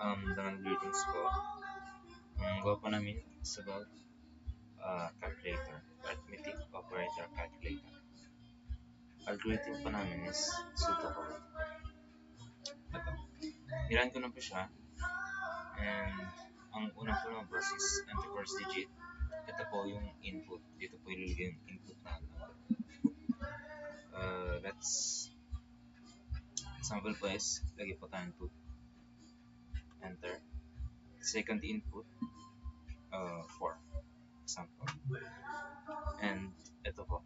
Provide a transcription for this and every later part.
Dengan greetings po. Ang gawa po namin is about calculator, arithmetic operator calculator. Algorithm po namin is pseudocode. Ito. Nilan ko na po siya. And ang unang po lumabas is enter first digit. Ito po yung input. Dito po ilalagay yung input natin. Let's example po is lagay po tayo 2. Enter. Second input 4. Example. And ito po.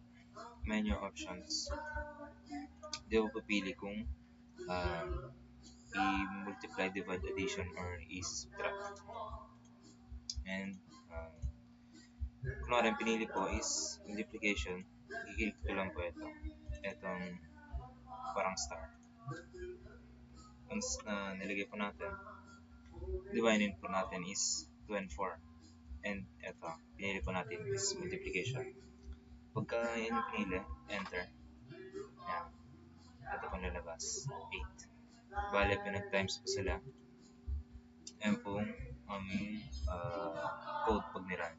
Menu options. Di ko papili kung i-multiply, divide, addition, or i-subtract. And kunwari ang pinili po is multiplication. I-click ko lang po ito. Itong parang star. Once na nilagay po natin, dividing po natin is 2 and 4. And ito, pinili po natin is multiplication. Pagka yun pinili, enter. Yan. Ito pong lalabas, 8. Bale, pinag-times po sila. Yan po code pag niran.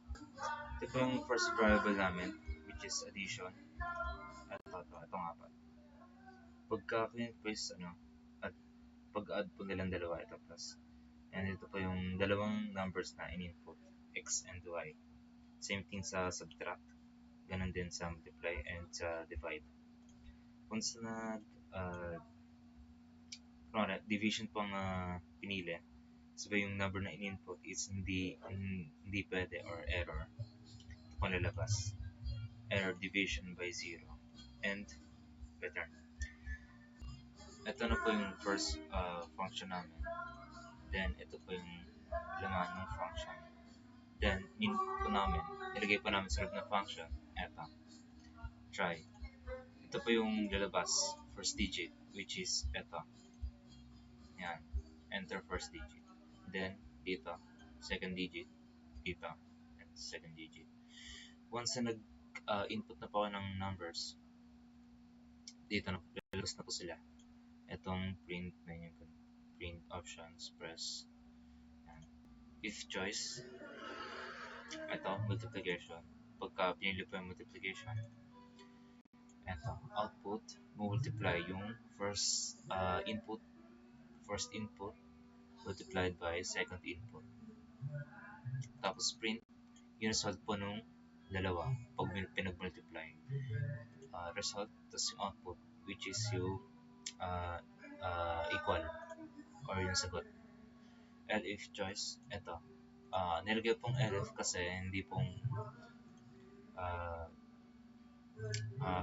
Ito po yung first variable namin, which is addition. Ito nga pa. Pagka press at pag-add po nilang dalawa, ito plus. And ito po yung dalawang numbers na in-input, x and y. Same thing sa subtract, ganun din sa multiply and sa divide. Once na division po ang pinili, so yung number na in-input is hindi pwede or error. Ito po lalabas. Error division by 0 and return. Ito na po yung first function namin. Then ito po yung laman ng function. Then input po namin, nilagay po namin sa loob ng function. Ito, try. Ito po yung lalabas, first digit, which is ito. Yan, enter first digit. Then dito, second digit, dito, and second digit. Once na nag-input na po ako ng numbers, dito na lalabas na po sila. Itong print menu, print options, press. Yan. If choice, ito, multiplication. Pagka pinili po yung multiplication, ito, output, multiply yung first input multiplied by second input. Tapos print, yung result po nung dalawa pag pinag-multiply. Result, tapos yung output, which is yung equal or yung sagot. Elif choice, ito. Nilagay pong elif kasi hindi pong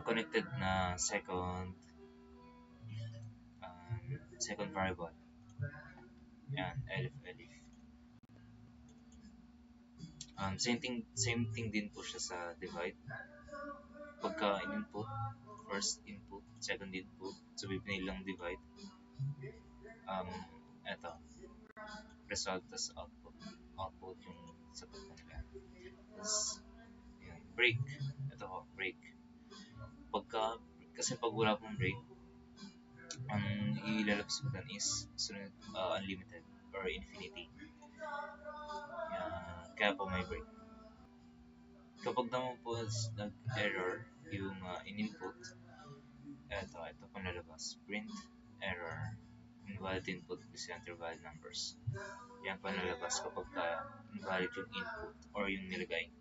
connected na second variable. Yan, elif. Same thing din po siya sa divide. Pagka in-input, first input, second input, so pipinili lang divide. Ito, result tas output yung sagot nila. Tapos, break. Ito po, break. Kasi pag wala pong break, ang ilalabas ko dun is sunod, unlimited or infinity. Kaya po may break. Kapag naman po nag-error yung in-input, ito pong lalabas, print error, invalid input present valid numbers. Yan po lalabas kapag invalid yung input or yung nilagay.